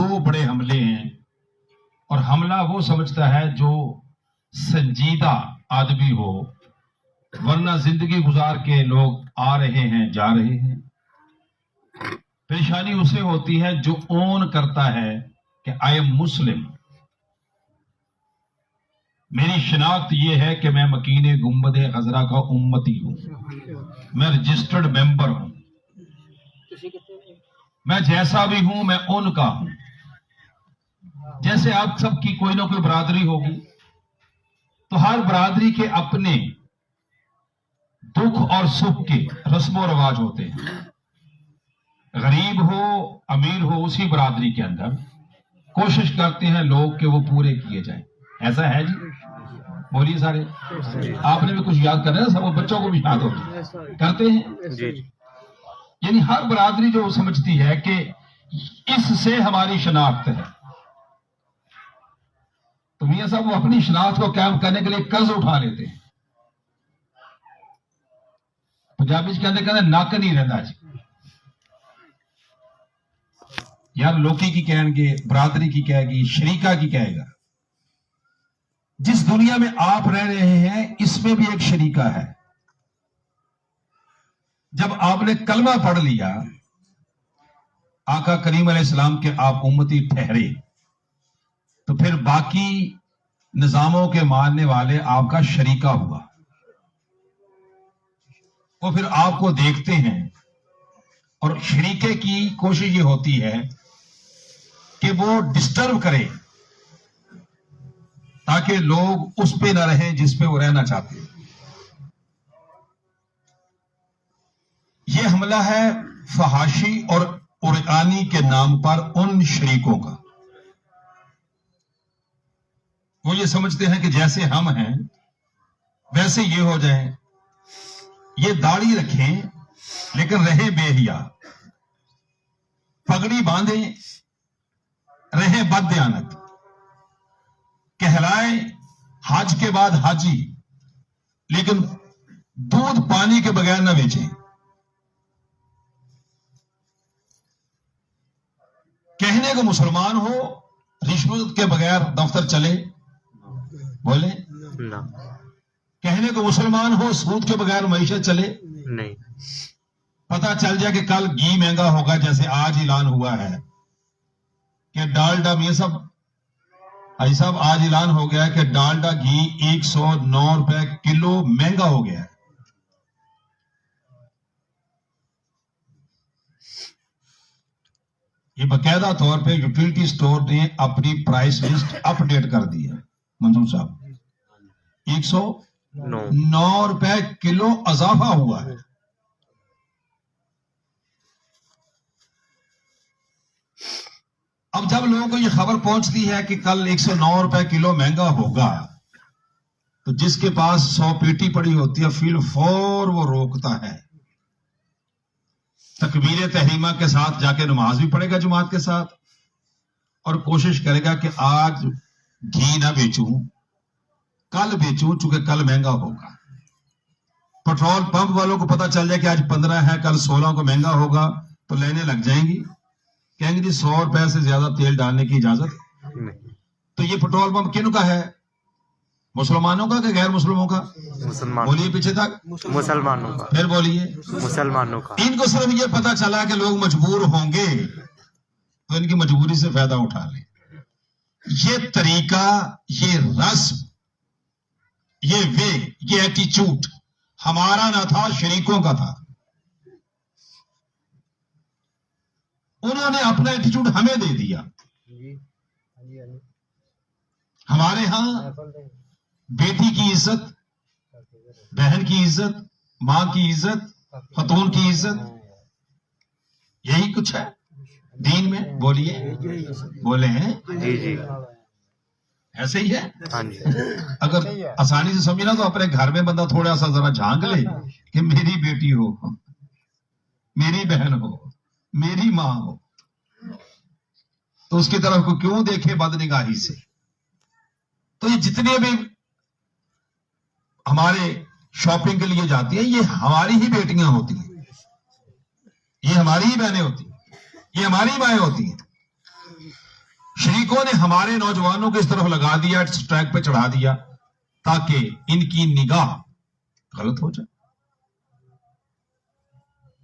دو بڑے حملے ہیں، اور حملہ وہ سمجھتا ہے جو سنجیدہ آدمی ہو، ورنہ زندگی گزار کے لوگ آ رہے ہیں جا رہے ہیں۔ پریشانی اسے ہوتی ہے جو اون کرتا ہے کہ آئی ایم مسلم، میری شناخت یہ ہے کہ میں مکین گنبد خضرا کا امتی ہوں، میں رجسٹرڈ ممبر ہوں، میں جیسا بھی ہوں میں ان کا ہوں۔ جیسے آپ سب کی کوئی نہ کوئی برادری ہوگی، تو ہر برادری کے اپنے دکھ اور سکھ کے رسم و رواج ہوتے ہیں، غریب ہو امیر ہو اسی برادری کے اندر کوشش کرتے ہیں لوگ کہ وہ پورے کیے جائیں۔ ایسا ہے جی؟ بولیے سارے، آپ نے بھی کچھ یاد کرنا ہے، سب بچوں کو بھی یاد ہوگی، کرتے ہیں۔ یعنی ہر برادری جو سمجھتی ہے کہ اس سے ہماری شناخت ہے، تو میاں صاحب وہ اپنی شناخت کو قائم کرنے کے لیے قرض اٹھا لیتے ہیں۔ پنجابی کہتے ہیں نک نہیں رہتا جی، یار لوکی کی کہیں گے، برادری کی کہے گی، شریکہ کی کہے گا۔ جس دنیا میں آپ رہ رہے ہیں اس میں بھی ایک شریکہ ہے۔ جب آپ نے کلمہ پڑھ لیا، آقا کریم علیہ السلام کے آپ امتی ٹھہرے، تو پھر باقی نظاموں کے ماننے والے آپ کا شریکہ ہوا۔ وہ پھر آپ کو دیکھتے ہیں، اور شریکے کی کوشش یہ ہوتی ہے کہ وہ ڈسٹرب کرے تاکہ لوگ اس پہ نہ رہیں جس پہ وہ رہنا چاہتے ہیں۔ یہ حملہ ہے فحاشی اور قرآنی کے نام پر ان شریکوں کا۔ وہ یہ سمجھتے ہیں کہ جیسے ہم ہیں ویسے یہ ہو جائیں، یہ داڑھی رکھیں لیکن رہیں بے حیا، پگڑی باندھیں رہیں بد دیانت، کہلائیں حج کے بعد حاجی لیکن دودھ پانی کے بغیر نہ بیچیں، کہنے کو مسلمان ہو رشوت کے بغیر دفتر چلے، بولے کہنے کو مسلمان ہو سود کے بغیر معیشت چلے نہیں، پتا چل جائے کہ کل گھی مہنگا ہوگا، جیسے آج اعلان ہوا ہے کہ ڈالڈا، یہ سب بھائی صاحب آج اعلان ہو گیا ہے کہ ڈالڈا گھی 109 روپے کلو مہنگا ہو گیا ہے۔ یہ باقاعدہ طور پہ یوٹیلٹی سٹور نے اپنی پرائس لسٹ اپ ڈیٹ کر دی ہے منظور صاحب، 109 روپے کلو اضافہ ہوا ہے۔ اب جب لوگوں کو یہ خبر پہنچتی ہے کہ کل 109 روپے کلو مہنگا ہوگا، تو جس کے پاس 100 پیٹی پڑی ہوتی ہے فی الفور وہ روکتا ہے، تکبیر تحریمہ کے ساتھ جا کے نماز بھی پڑھے گا جماعت کے ساتھ، اور کوشش کرے گا کہ آج گھی نہ بیچوں، کل بیچوں، چونکہ کل مہنگا ہوگا۔ پٹرول پمپ والوں کو پتا چل جائے کہ آج 15 ہے کل 16 کو مہنگا ہوگا، تو لینے لگ جائیں گی، کہیں گے جی 100 روپے سے زیادہ تیل ڈالنے کی اجازت نہیں۔ تو یہ پٹرول پمپ کن کا ہے؟ مسلمانوں کا کہ غیر مسلموں کا؟ بولیے پیچھے تک، مسلمانوں کا۔ پھر بولیے، مسلمانوں کا۔ ان کو صرف یہ پتا چلا کہ لوگ مجبور ہوں گے تو ان کی مجبوری سے فائدہ اٹھا لیں۔ یہ طریقہ، یہ رسم، یہ وے، یہ ایٹیچیوڈ ہمارا نہ تھا، شریکوں کا تھا۔ انہوں نے اپنا ایٹیچیوڈ ہمیں دے دیا۔ ہمارے ہاں بیٹی کی عزت، بہن کی عزت، ماں کی عزت، خاتون کی عزت، یہی کچھ ہے دین میں۔ بولیے، بولے ہیں جی جی، ایسے ہی ہے۔ اگر آسانی سے سمجھنا تو اپنے گھر میں بندہ تھوڑا سا ذرا جھانک لے کہ میری بیٹی ہو، میری بہن ہو، میری ماں ہو، تو اس کی طرف کو کیوں دیکھے بد نگاہی سے؟ تو یہ جتنے بھی ہمارے شاپنگ کے لیے جاتی ہیں یہ ہماری ہی بیٹیاں ہوتی ہیں، یہ ہماری ہی بہنیں ہوتی ہیں، یہ ہماری مائیں ہوتی ہیں۔ شریکوں نے ہمارے نوجوانوں کو اس طرف لگا دیا, اس ٹریک پہ چڑھا دیا تاکہ ان کی نگاہ غلط ہو جائے.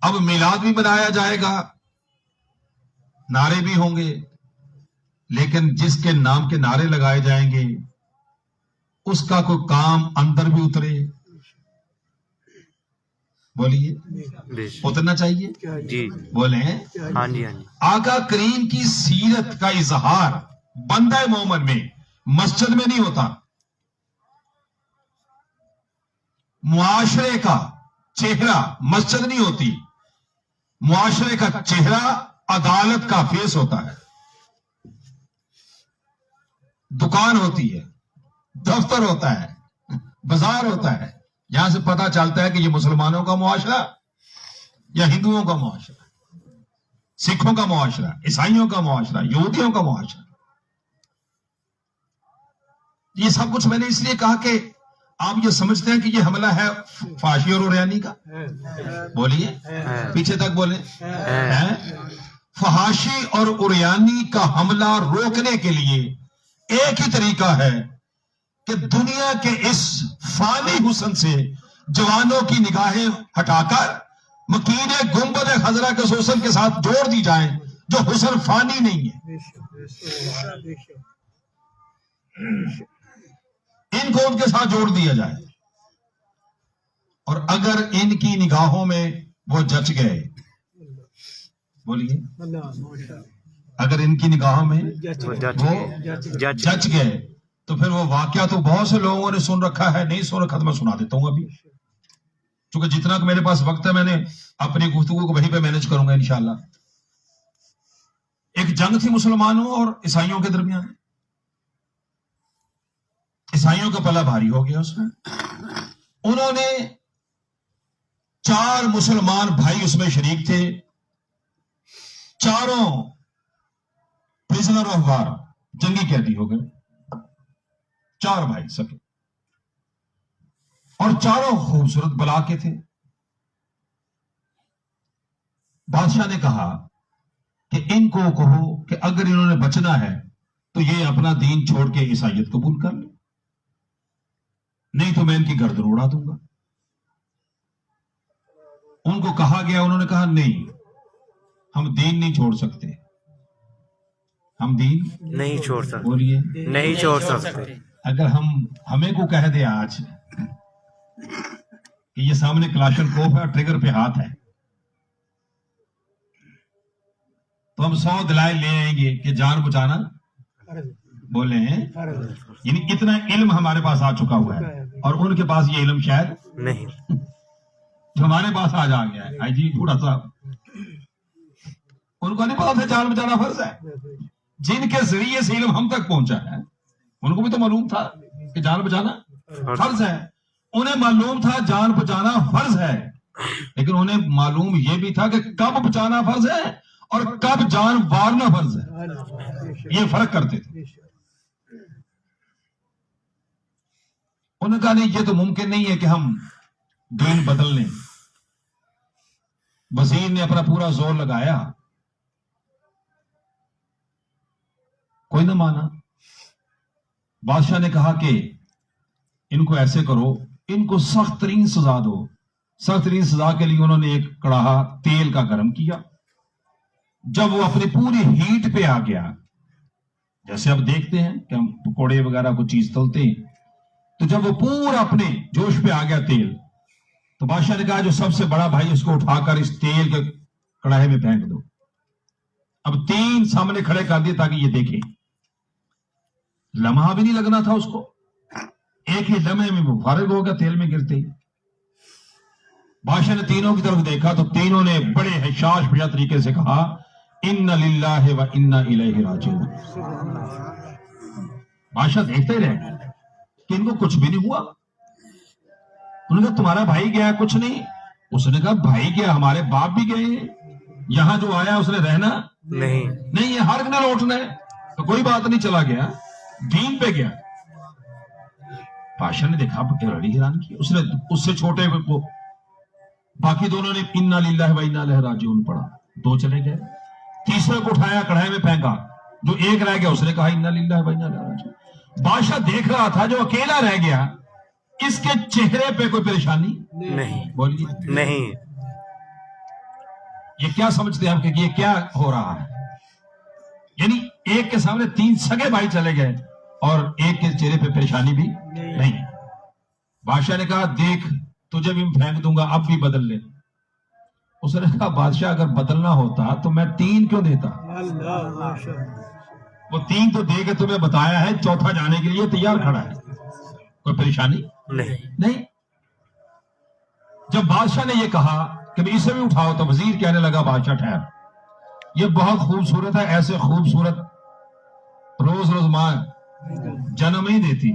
اب میلاد بھی منایا جائے گا, نعرے بھی ہوں گے, لیکن جس کے نام کے نعرے لگائے جائیں گے اس کا کوئی کام اندر بھی اترے. بولیے اترنا چاہیے جی بولیں. ہاں جی ہاں جی آقا کریم کی سیرت کا اظہار بندہ مومن میں مسجد میں نہیں ہوتا. معاشرے کا چہرہ مسجد نہیں ہوتی, معاشرے کا چہرہ عدالت کا فیس ہوتا ہے. دکان ہوتی ہے, دفتر ہوتا ہے, بازار ہوتا ہے, یہاں سے پتہ چلتا ہے کہ یہ مسلمانوں کا معاشرہ یا ہندوؤں کا معاشرہ, سکھوں کا معاشرہ, عیسائیوں کا معاشرہ, یہودیوں کا معاشرہ. یہ سب کچھ میں نے اس لیے کہا کہ آپ یہ سمجھتے ہیں کہ یہ حملہ ہے فحاشی اور عریانی کا. بولیے پیچھے تک بولیں. فحاشی اور عریانی کا حملہ روکنے کے لیے ایک ہی طریقہ ہے کہ دنیا کے اس فانی حسن سے جوانوں کی نگاہیں ہٹا کر مکین گنبد خضرا کے حسن کے ساتھ جوڑ دی جائیں جو حسن فانی نہیں ہے. ان کو ان کے ساتھ جوڑ دیا جائے, اور اگر ان کی نگاہوں میں وہ جچ گئے, بولیے اگر ان کی نگاہوں میں وہ جچ گئے تو پھر وہ واقعہ تو بہت سے لوگوں نے سن رکھا ہے, نہیں سن رکھا تو میں سنا دیتا ہوں ابھی, چونکہ جتنا میرے پاس وقت ہے میں نے اپنی گفتگو کو وہیں پہ مینج کروں گا انشاءاللہ. ایک جنگ تھی مسلمانوں اور عیسائیوں کے درمیان. عیسائیوں کا پلہ بھاری ہو گیا اس میں. انہوں نے 4 مسلمان بھائی اس میں شریک تھے, چاروں پرزنر آف وار جنگی قیدی ہو گئے. 4 بھائی سکے, اور چاروں خوبصورت بلا کے تھے. بادشاہ نے کہا کہ ان کو کہو کہ اگر انہوں نے بچنا ہے تو یہ اپنا دین چھوڑ کے عیسائیت قبول کر لیں, نہیں تو میں ان کی گردن اڑا دوں گا. ان کو کہا گیا, انہوں نے کہا نہیں, ہم دین نہیں چھوڑ سکتے, ہم دین نہیں چھوڑ سکتے. بولیے نہیں چھوڑ سکتے. اگر ہمیں کو کہہ دے آج کہ یہ سامنے کلاشن کوف ہے اور ٹریگر پہ ہاتھ ہے, تو ہم 100 دلائل لے آئیں گے کہ جان بچانا بولے ہیں. یعنی اتنا علم ہمارے پاس آ چکا ہوا ہے, اور ان کے پاس یہ علم شاید نہیں جو ہمارے پاس آج آ گیا ہے. آئی جی بوڑھا صاحب, ان کو نہیں پتا تھا جان بچانا فرض ہے. جن کے ذریعے سے علم ہم تک پہنچا ہے ان کو بھی تو معلوم تھا کہ جان بچانا فرض ہے. انہیں معلوم تھا جان بچانا فرض ہے, لیکن انہیں معلوم یہ بھی تھا کہ کب بچانا فرض ہے اور کب جان وارنا فرض ہے. یہ فرق کرتے تھے. انہوں نے کہا نہیں, یہ تو ممکن نہیں ہے کہ ہم دین بدل لیں. وزیر نے اپنا پورا زور لگایا, کوئی نہ مانا. بادشاہ نے کہا کہ ان کو ایسے کرو, ان کو سخت ترین سزا دو. سخت ترین سزا کے لیے انہوں نے ایک کڑاہا تیل کا گرم کیا. جب وہ اپنی پوری ہیٹ پہ آ گیا, جیسے اب دیکھتے ہیں کہ ہم پکوڑے وغیرہ کو چیز تلتے ہیں, تو جب وہ پورا اپنے جوش پہ آ گیا تیل, تو بادشاہ نے کہا جو سب سے بڑا بھائی اس کو اٹھا کر اس تیل کے کڑاہے میں پھینک دو. اب 3 سامنے کھڑے کر دیے تاکہ یہ دیکھیں. لمحہ بھی نہیں لگنا تھا اس کو, ایک ہی لمحے میں وہ فارغ ہو گیا تیل میں گرتے ہی. بادشاہ نے تینوں کی طرف دیکھا تو تینوں نے بڑے حشاش بجا طریقے سے کہا ان للہ و انا الیہ راجعون. بادشاہ دیکھتے ہی رہے کہ ان کو کچھ بھی نہیں ہوا. انہوں نے کہا تمہارا بھائی گیا کچھ نہیں. اس نے کہا بھائی گیا, ہمارے باپ بھی گئے ہیں, یہاں جو آیا اس نے رہنا نہیں, یہ ہر نہ لوٹنا ہے, تو کوئی بات نہیں, چلا گیا دین پہ گیا. بادشاہ نے دیکھا بڑی حیران کی. اس نے اس سے چھوٹے کو, باقی دونوں نے انا للہ و انا الیہ راجعون پڑھا, 2 چلے گئے. تیسرے کو اٹھایا کڑھائی میں پھینکا, جو ایک رہ گیا اس نے کہا انا للہ و انا الیہ راجعون. بادشاہ دیکھ رہا تھا جو اکیلا رہ گیا اس کے چہرے پہ کوئی پریشانی نہیں بولیے نہیں. یہ کیا سمجھتے ہیں ہم کہ یہ کیا ہو رہا ہے؟ یعنی ایک کے سامنے 3 سگے بھائی چلے گئے اور ایک کے چہرے پہ پریشانی بھی نہیں. بادشاہ نے کہا دیکھ تجھے بھی پھینک دوں گا اب بھی بدل لے. اس نے کہا بادشاہ اگر بدلنا ہوتا تو میں 3 کیوں دیتا؟ وہ 3 تو دے کے تمہیں بتایا ہے، چوتھا جانے کے لیے تیار کھڑا ہے. کوئی پریشانی نہیں. جب بادشاہ نے یہ کہا کہ اسے بھی اٹھاؤ تو وزیر کہنے لگا بادشاہ ٹھہر، یہ بہت خوبصورت ہے، ایسے خوبصورت روز روز ماں جنم نہیں دیتی.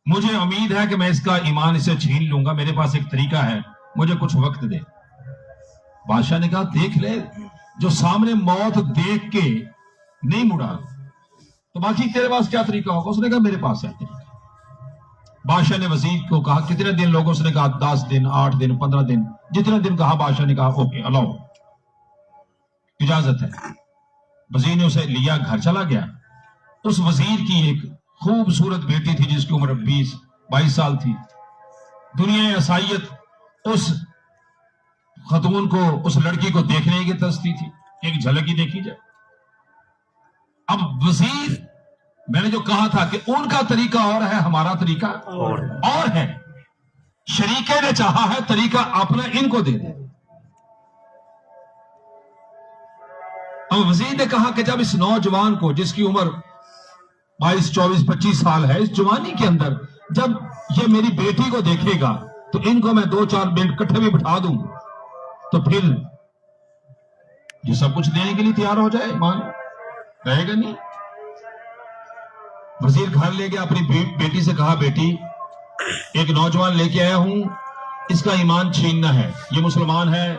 مجھے امید ہے کہ میں اس کا ایمان اسے چھین لوں گا، میرے پاس ایک طریقہ ہے، مجھے کچھ وقت دے. بادشاہ نے کہا دیکھ لے، جو سامنے موت دیکھ کے نہیں مڑا تو باقی تیرے پاس کیا طریقہ ہوگا؟ اس نے کہا میرے پاس ہے طریقہ. بادشاہ نے وزیر کو کہا کتنے دن لوگوں؟ اس نے کہا 10 دن 8 دن 15 دن، جتنے دن کہا. بادشاہ نے کہا اوکے الاؤ، اجازت ہے. وزیر نے اسے لیا، گھر چلا گیا. اس وزیر کی ایک خوبصورت بیٹی تھی جس کی عمر 20-22 سال تھی. دنیا عیسائیت اس خاتون کو، اس لڑکی کو دیکھنے کی ترستی تھی، ایک جھلک ہی دیکھی جائے. اب وزیر، میں نے جو کہا تھا کہ ان کا طریقہ اور ہے، ہمارا طریقہ اور ہے. شریکے نے چاہا ہے طریقہ اپنا ان کو دے دے. اب وزیر نے کہا کہ جب اس نوجوان کو جس کی عمر 22 24 25 سال ہے، اس جوانی کے اندر جب یہ میری بیٹی کو دیکھے گا تو ان کو میں 2-4 منٹ کٹھے بھی بٹھا دوں تو پھر یہ سب کچھ دینے کے لیے تیار ہو جائے، ایمان رہے گا نہیں. وزیر گھر لے گیا، اپنی بیٹی سے کہا بیٹی ایک نوجوان لے کے آیا ہوں، اس کا ایمان چھیننا ہے، یہ مسلمان ہے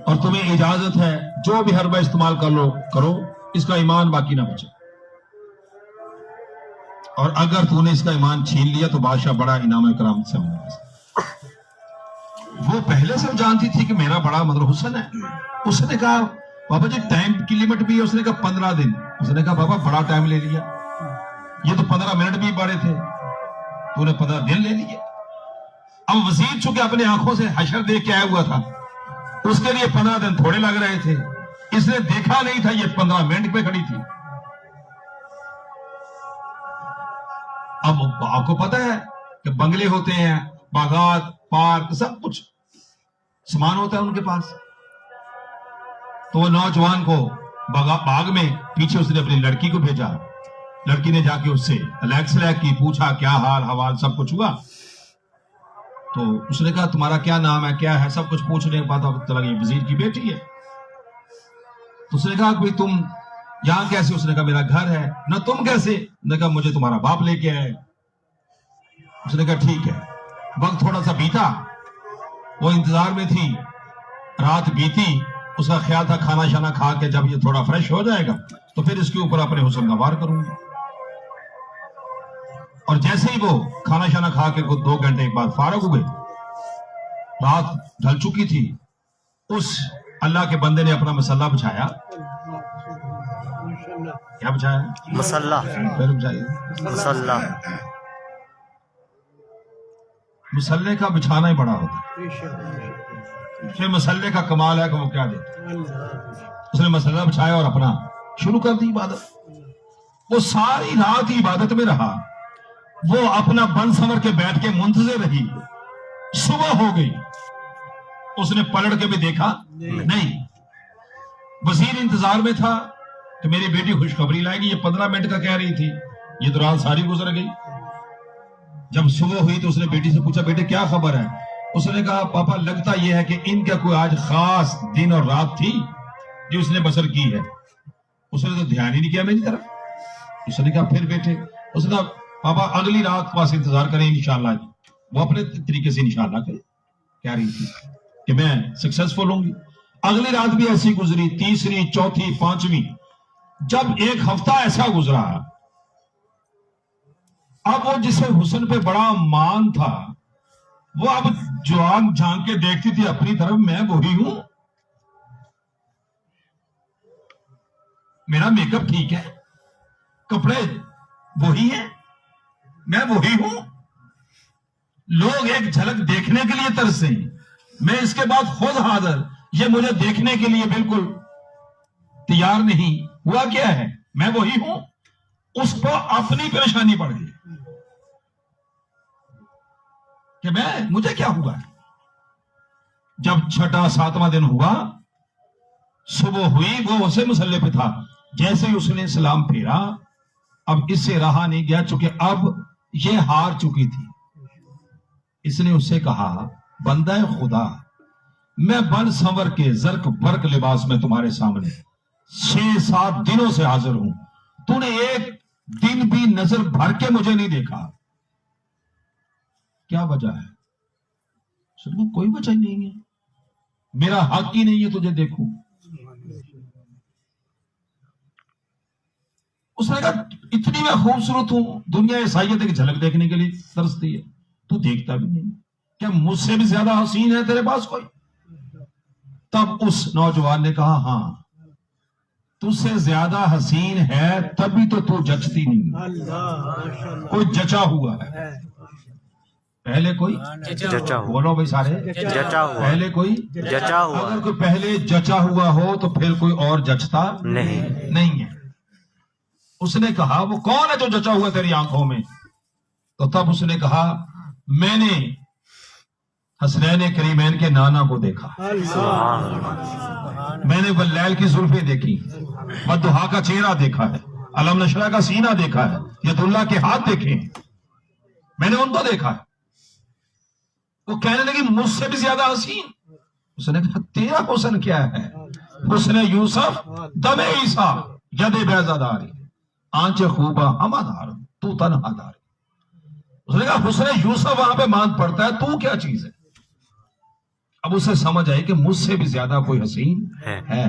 اور تمہیں اجازت ہے جو بھی حربہ استعمال کر لو کرو، اس کا ایمان باقی نہ بچے، اور اگر تو نے اس کا ایمان چھین لیا تو بادشاہ بڑا انعام اکرام سے ملے. وہ پہلے سے جانتی تھی کہ میرا بڑا مطلب حسن ہے. اس نے کہا بابا جی ٹائم کی لمٹ بھی ہے. اس نے کہا 15 دن. اس نے کہا بابا بڑا ٹائم لے لیا، یہ تو 15 منٹ بھی بڑے تھے، تو نے 15 دن لے لیے. اب وزیر چونکہ اپنے آنکھوں سے حشر دیکھ کے آیا ہوا تھا، اس کے لیے 15 دن تھوڑے لگ رہے تھے. اس نے دیکھا نہیں تھا یہ 15 منٹ پہ کھڑی تھی. اب آپ کو پتا ہے کہ بنگلے ہوتے ہیں، باغات، پارک، سب کچھ سامان ہوتا ہے ان کے پاس. تو وہ نوجوان کو باغ میں پیچھے اس نے اپنی لڑکی کو بھیجا. لڑکی نے جا کے اس سے الیکس کی، پوچھا کیا حال حوال، سب کچھ ہوا. تو اس نے کہا تمہارا کیا نام ہے، کیا ہے، سب کچھ پوچھنے کے بعد اب چلا یہ وزیر کی بیٹی ہے. تو اس نے کہا کہ تم یہاں کیسے؟ اس نے کہا میرا گھر ہے. نہ تم کیسے؟ نے کہا مجھے تمہارا باپ لے کے آئے. اس نے کہا ٹھیک ہے. وقت تھوڑا سا بیتا، وہ انتظار میں تھی، رات بیتی، اس کا خیال تھا کھانا شانا کھا کے جب یہ تھوڑا فریش ہو جائے گا تو پھر اس کے اوپر اپنے حسن کا وار کروں گی. اور جیسے ہی وہ کھانا شانا کھا کے 2 گھنٹے کے بعد فارغ ہوئے، رات ڈھل چکی تھی، اس اللہ کے بندے نے اپنا مسلح بچھایا. کیا بچھایا؟ مسلح. پھر بچھائیے. مسلح. مسلح کا بچھانا ہی بڑا ہوتا ہے. پھر مسلح کا کمال ہے کہ وہ کیا دیتا. اس نے مسلح بچھایا اور اپنا شروع کر دی عبادت. وہ ساری رات ہی عبادت میں رہا. وہ اپنا بن سمر کے بیٹھ کے منتظر رہی. صبح ہو گئی، اس نے پلٹ کے بھی دیکھا نہیں. وزیر انتظار میں تھا کہ میری بیٹی خوشخبری لائے گی. یہ 15 منٹ کا کہہ رہی تھی، یہ تو رات ساری گزر گئی. جب صبح ہوئی تو اس نے بیٹی سے پوچھا بیٹے کیا خبر ہے؟ اس نے کہا پاپا لگتا یہ ہے کہ ان کا کوئی آج خاص دن اور رات تھی جو اس نے بسر کی ہے. اس نے تو دھیان ہی نہیں کیا میری طرف. اس نے کہا پھر بیٹے؟ اس نے کہا پاپا اگلی رات پاس انتظار کریں انشاءاللہ. وہ اپنے طریقے سے انشاءاللہ کہہ رہی تھی کہ میں سکسیسفل ہوں گی. اگلی رات بھی ایسی گزری، تیسری، چوتھی، 5ویں. جب 1 ہفتہ ایسا گزرا، اب وہ جسے حسن پہ بڑا مان تھا وہ اب جوان جھانک کے دیکھتی تھی اپنی طرف، میں وہی ہوں. میرا میک اپ ٹھیک ہے, کپڑے وہی ہیں, میں وہی ہوں. لوگ ایک جھلک دیکھنے کے لیے ترسیں, میں اس کے بعد خود حاضر, یہ مجھے دیکھنے کے لیے بالکل تیار نہیں. ہوا کیا ہے, میں وہی ہوں. اس کو اپنی پریشانی پڑ گئی کہ مجھے کیا ہوا. جب 6واں 7واں دن ہوا, صبح ہوئی, وہ اسے مسلح پہ تھا. جیسے ہی اس نے سلام پھیرا, اب اس سے رہا نہیں گیا, چونکہ اب یہ ہار چکی تھی. اس نے اس سے کہا, بندہ خدا, میں بن سنور کے زرق برق لباس میں تمہارے سامنے 6-7 دنوں سے حاضر ہوں, تو نے ایک دن بھی نظر بھر کے مجھے نہیں دیکھا, کیا وجہ ہے؟ کوئی وجہ ہی نہیں ہے, میرا حق ہی نہیں ہے تجھے دیکھوں. اس نے کہا, اتنی میں خوبصورت ہوں, دنیا عیسائیت کی جھلک دیکھنے کے لیے ترستی ہے, تو دیکھتا بھی نہیں, کیا مجھ سے بھی زیادہ حسین ہے تیرے پاس کوئی؟ تب اس نوجوان نے کہا, ہاں تجھ سے زیادہ حسین ہے, تبھی تو جچتی نہیں. کوئی جچا ہوا ہے, پہلے کوئی جچا ہوا, بولو بھائی سارے, جچا ہوا, پہلے کوئی جچا ہوا اگر کوئی پہلے جچا ہوا ہو تو پھر کوئی اور جچتا نہیں ہے. اس نے کہا, وہ کون ہے جو جچا ہوا تیری آنکھوں میں؟ تو تب اس نے کہا, میں نے حسنین کریمین کے نانا کو دیکھا, میں نے واللیل کی زلفیں دیکھی, والضحیٰ کا چہرہ دیکھا ہے, علم نشرہ کا سینہ دیکھا ہے, ید اللہ کے ہاتھ دیکھے, میں نے ان کو دیکھا ہے. وہ کہنے لگی, مجھ سے بھی زیادہ حسین. اس نے کہا, تیرا حسن کیا ہے؟ حسن یوسف دم عیسیٰ ید بیضہ داری, آنچ خوبہ ہمہ دار, تو تنہا داری. اس نے کہا, حسن یوسف وہاں پہ مان پڑتا ہے, تو کیا چیز ہے؟ اب اسے سمجھ آئی کہ مجھ سے بھی زیادہ کوئی حسین ہے.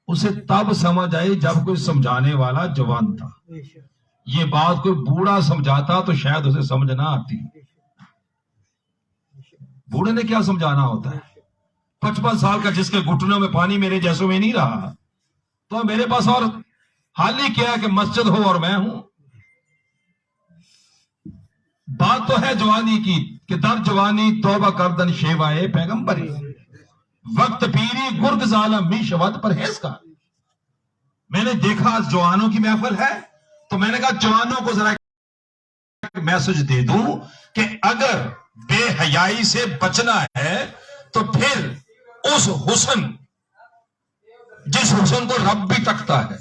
اسے تب سمجھ آئی جب کوئی سمجھانے والا جوان تھا. یہ بات کوئی بوڑھا سمجھاتا تو شاید اسے سمجھ نہ آتی. بوڑھے نے کیا سمجھانا ہوتا ہے؟ 55 سال کا جس کے گھٹنوں میں پانی میرے جیسوں میں نہیں رہا, تو میرے پاس اور حال ہی کیا ہے کہ مسجد ہو اور میں ہوں. بات تو ہے جوانی کی کہ در جوانی توبہ کردن شیوائے پیغمبری, وقت پیری گرگ ظالم می شود پرہیز کا. میں نے دیکھا جوانوں کی محفل ہے, تو میں نے کہا جوانوں کو ذرا میسج دے دوں کہ اگر بے حیائی سے بچنا ہے تو پھر اس حسن, جس حسن کو رب بھی تکتا ہے,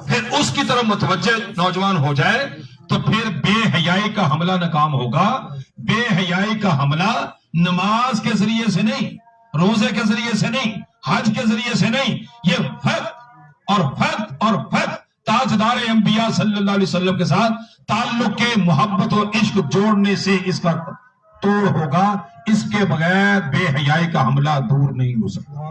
پھر اس کی طرف متوجہ نوجوان ہو جائے تو پھر بے حیائی کا حملہ ناکام ہوگا. بے حیائی کا حملہ نماز کے ذریعے سے نہیں, روزے کے ذریعے سے نہیں, حج کے ذریعے سے نہیں, یہ فرد تاجدار انبیاء صلی اللہ علیہ وسلم کے ساتھ تعلق کے محبت اور عشق جوڑنے سے اس کا توڑ ہوگا. اس کے بغیر بے حیائی کا حملہ دور نہیں ہو سکتا.